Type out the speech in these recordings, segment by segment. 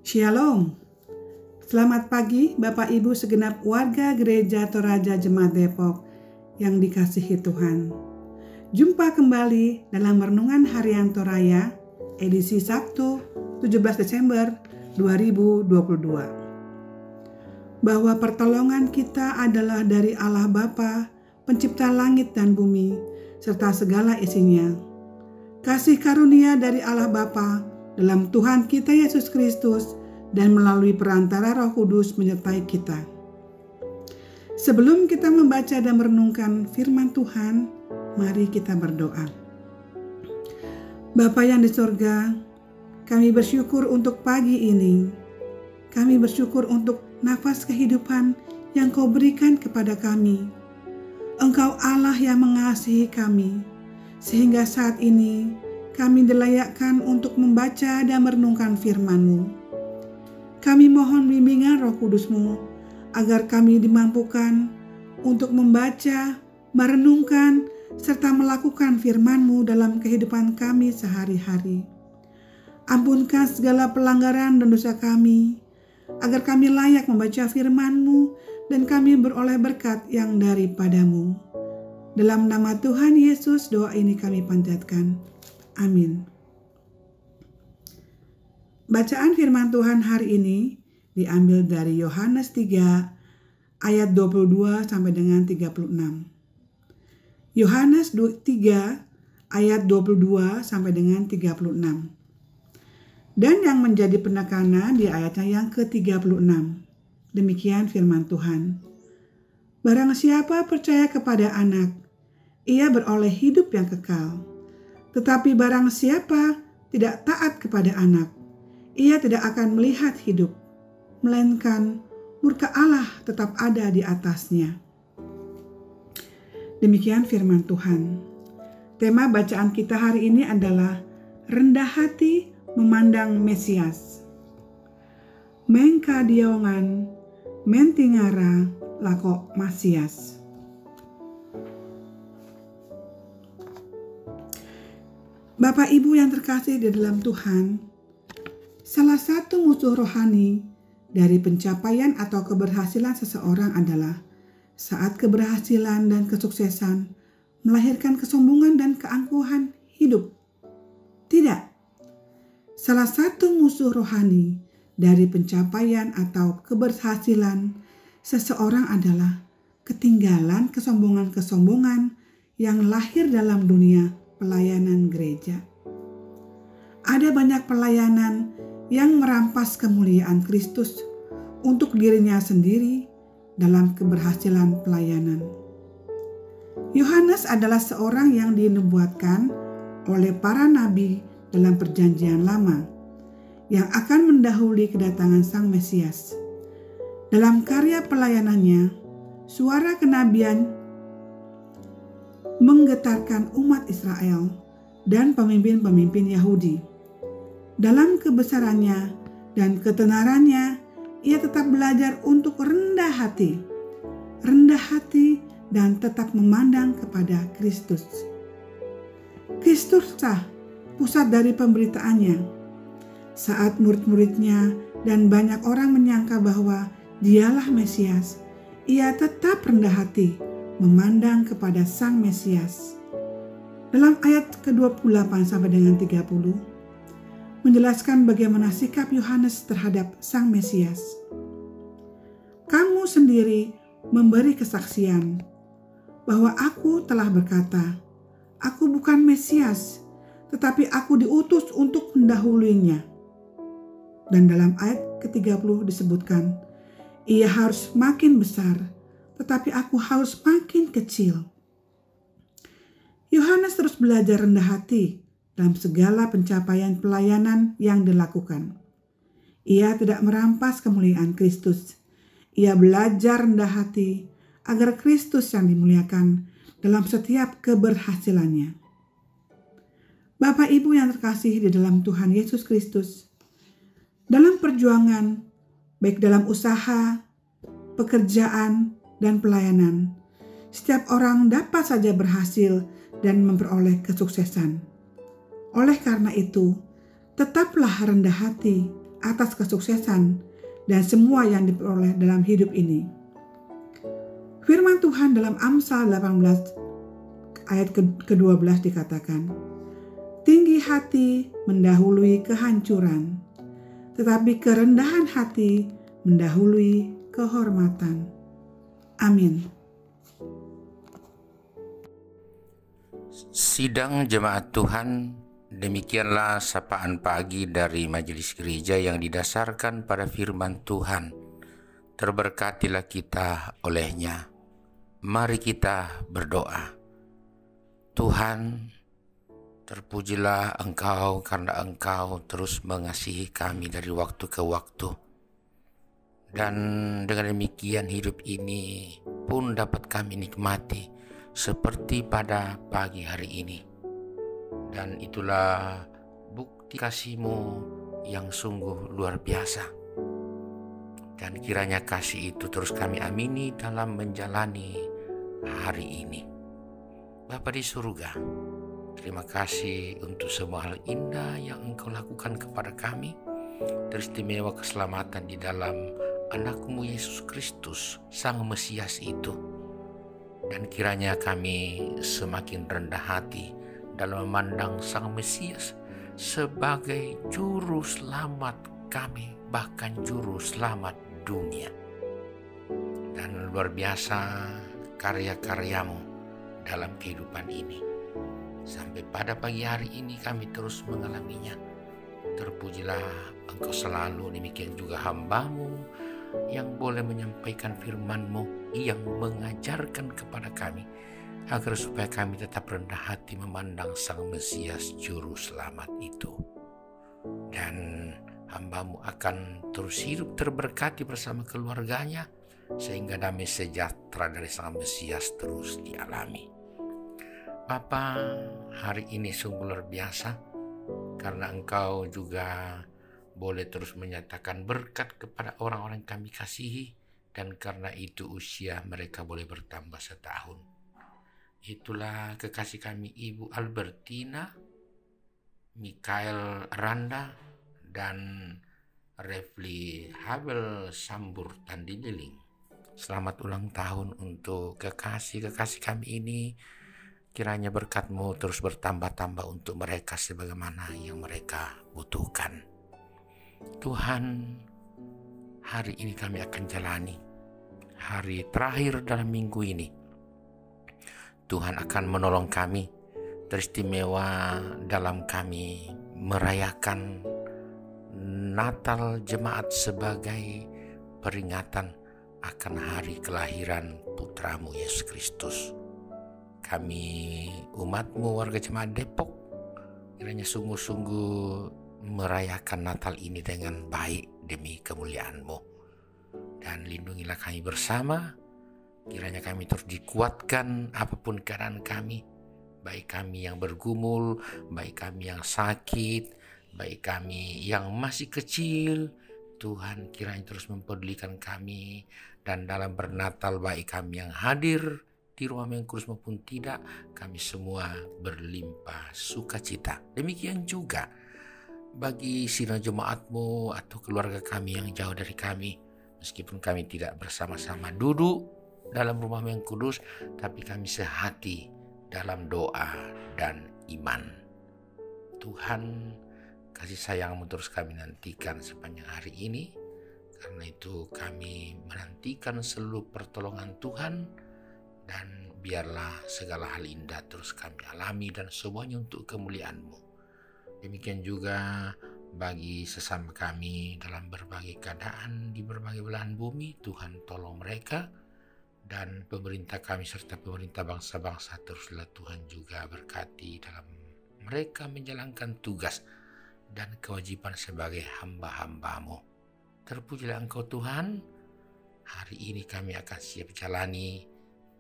Shalom. Selamat pagi Bapak Ibu segenap warga Gereja Toraja Jemaat Depok yang dikasihi Tuhan. Jumpa kembali dalam Renungan Harian Toraya edisi Sabtu 17 Desember 2022. Bahwa pertolongan kita adalah dari Allah Bapa, pencipta langit dan bumi, serta segala isinya. Kasih karunia dari Allah Bapa dalam Tuhan kita Yesus Kristus dan melalui perantara Roh Kudus menyertai kita. Sebelum kita membaca dan merenungkan firman Tuhan, mari kita berdoa. Bapa yang di sorga, kami bersyukur untuk pagi ini. Kami bersyukur untuk nafas kehidupan yang Kau berikan kepada kami. Engkau Allah yang mengasihi kami, sehingga saat ini kami dilayakkan untuk membaca dan merenungkan firman-Mu. Kami mohon bimbingan Roh Kudus-Mu, agar kami dimampukan untuk membaca, merenungkan, serta melakukan firman-Mu dalam kehidupan kami sehari-hari. Ampunkan segala pelanggaran dan dosa kami, agar kami layak membaca firman-Mu dan kami beroleh berkat yang daripada-Mu. Dalam nama Tuhan Yesus, doa ini kami panjatkan. Amin. Bacaan firman Tuhan hari ini diambil dari Yohanes 3 ayat 22 sampai dengan 36. Yohanes 3 ayat 22 sampai dengan 36. Dan yang menjadi penekanan di ayatnya yang ke-36. Demikian firman Tuhan. Barang siapa percaya kepada Anak, ia beroleh hidup yang kekal. Tetapi barang siapa tidak taat kepada Anak, ia tidak akan melihat hidup, melainkan murka Allah tetap ada di atasnya. Demikian firman Tuhan. Tema bacaan kita hari ini adalah rendah hati memandang Mesias. Mengkadiongan mentingara lako Masias. Bapak Ibu yang terkasih di dalam Tuhan, salah satu musuh rohani dari pencapaian atau keberhasilan seseorang adalah saat keberhasilan dan kesuksesan melahirkan kesombongan dan keangkuhan hidup. Tidak. Salah satu musuh rohani dari pencapaian atau keberhasilan seseorang adalah ketinggalan kesombongan-kesombongan yang lahir dalam dunia pelayanan gereja. Ada banyak pelayanan yang merampas kemuliaan Kristus untuk dirinya sendiri dalam keberhasilan pelayanan. Yohanes adalah seorang yang dinubuatkan oleh para nabi dalam Perjanjian Lama yang akan mendahului kedatangan Sang Mesias. Dalam karya pelayanannya, suara kenabian menggetarkan umat Israel dan pemimpin-pemimpin Yahudi. Dalam kebesarannya dan ketenarannya, ia tetap belajar untuk rendah hati dan tetap memandang kepada Kristus. Kristuslah pusat dari pemberitaannya. Saat murid-muridnya dan banyak orang menyangka bahwa dialah Mesias, ia tetap rendah hati memandang kepada Sang Mesias. Dalam ayat ke-28 sampai dengan 30 menjelaskan bagaimana sikap Yohanes terhadap Sang Mesias. Kamu sendiri memberi kesaksian bahwa aku telah berkata, aku bukan Mesias, tetapi aku diutus untuk mendahuluinya. Dan dalam ayat ke-30 disebutkan, ia harus makin besar, tetapi aku harus makin kecil. Yohanes terus belajar rendah hati dalam segala pencapaian pelayanan yang dilakukan. Ia tidak merampas kemuliaan Kristus. Ia belajar rendah hati agar Kristus yang dimuliakan dalam setiap keberhasilannya. Bapak Ibu yang terkasih di dalam Tuhan Yesus Kristus, dalam perjuangan, baik dalam usaha, pekerjaan, dan pelayanan, setiap orang dapat saja berhasil dan memperoleh kesuksesan. Oleh karena itu, tetaplah rendah hati atas kesuksesan dan semua yang diperoleh dalam hidup ini. Firman Tuhan dalam Amsal 18 ayat ke-12 dikatakan, tinggi hati mendahului kehancuran, tetapi kerendahan hati mendahului kehormatan. Amin. Sidang Jemaat Tuhan, demikianlah sapaan pagi dari Majelis Gereja yang didasarkan pada firman Tuhan. Terberkatilah kita olehnya. Mari kita berdoa. Tuhan, terpujilah Engkau karena Engkau terus mengasihi kami dari waktu ke waktu. Dan dengan demikian hidup ini pun dapat kami nikmati seperti pada pagi hari ini. Dan itulah bukti kasih-Mu yang sungguh luar biasa. Dan kiranya kasih itu terus kami amini dalam menjalani hari ini. Bapa di surga, terima kasih untuk semua hal indah yang Engkau lakukan kepada kami. Teristimewa keselamatan di dalam Anak-Mu Yesus Kristus, Sang Mesias itu. Dan kiranya kami semakin rendah hati dalam memandang Sang Mesias sebagai juru selamat kami, bahkan juru selamat dunia. Dan luar biasa karya-karya-Mu dalam kehidupan ini. Sampai pada pagi hari ini kami terus mengalaminya. Terpujilah Engkau selalu, demikian juga hamba-Mu yang boleh menyampaikan firman-Mu yang mengajarkan kepada kami, agar supaya kami tetap rendah hati memandang Sang Mesias Juru Selamat itu. Dan hamba-Mu akan terus hidup terberkati bersama keluarganya, sehingga damai sejahtera dari Sang Mesias terus dialami. Bapa, hari ini sungguh luar biasa, karena Engkau juga boleh terus menyatakan berkat kepada orang-orang yang kami kasihi, dan karena itu usia mereka boleh bertambah setahun. Itulah kekasih kami Ibu Albertina, Mikael Randa, dan Refli Habel Sambur Tandililing. Selamat ulang tahun untuk kekasih-kekasih kami ini. Kiranya berkat-Mu terus bertambah-tambah untuk mereka sebagaimana yang mereka butuhkan. Tuhan, hari ini kami akan jalani hari terakhir dalam minggu ini. Tuhan akan menolong kami, teristimewa dalam kami merayakan Natal Jemaat sebagai peringatan akan hari kelahiran Putra-Mu Yesus Kristus. Kami umat-Mu warga Jemaat Depok, kiranya sungguh-sungguh merayakan Natal ini dengan baik demi kemuliaan-Mu. Dan lindungilah kami bersama, kiranya kami terus dikuatkan apapun keadaan kami, baik kami yang bergumul, baik kami yang sakit, baik kami yang masih kecil. Tuhan kiranya terus mempedulikan kami, dan dalam bernatal baik kami yang hadir di rumah Mengkurus maupun tidak, kami semua berlimpah sukacita. Demikian juga bagi sidang jemaat-Mu atau keluarga kami yang jauh dari kami, meskipun kami tidak bersama-sama duduk dalam rumah yang kudus, tapi kami sehati dalam doa dan iman. Tuhan, kasih sayang-Mu terus kami nantikan sepanjang hari ini. Karena itu kami menantikan seluruh pertolongan Tuhan, dan biarlah segala hal indah terus kami alami dan semuanya untuk kemuliaan-Mu. Demikian juga bagi sesama kami dalam berbagai keadaan di berbagai belahan bumi, Tuhan tolong mereka, dan pemerintah kami serta pemerintah bangsa-bangsa teruslah Tuhan juga berkati dalam mereka menjalankan tugas dan kewajiban sebagai hamba-hamba-Mu. Terpujilah Engkau Tuhan, hari ini kami akan siap jalani.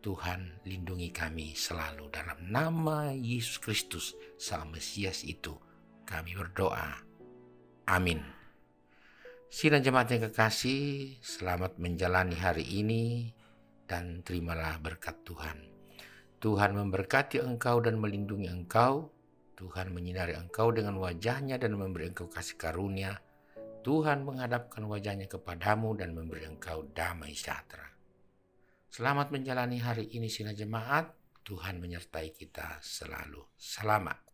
Tuhan lindungi kami selalu dalam nama Yesus Kristus, Sang Mesias itu. Kami berdoa. Amin. Sidang jemaat yang kekasih, selamat menjalani hari ini dan terimalah berkat Tuhan. Tuhan memberkati engkau dan melindungi engkau. Tuhan menyinari engkau dengan wajah-Nya dan memberi engkau kasih karunia. Tuhan menghadapkan wajahnya kepadamu dan memberi engkau damai sejahtera. Selamat menjalani hari ini sila jemaat. Tuhan menyertai kita selalu. Selamat.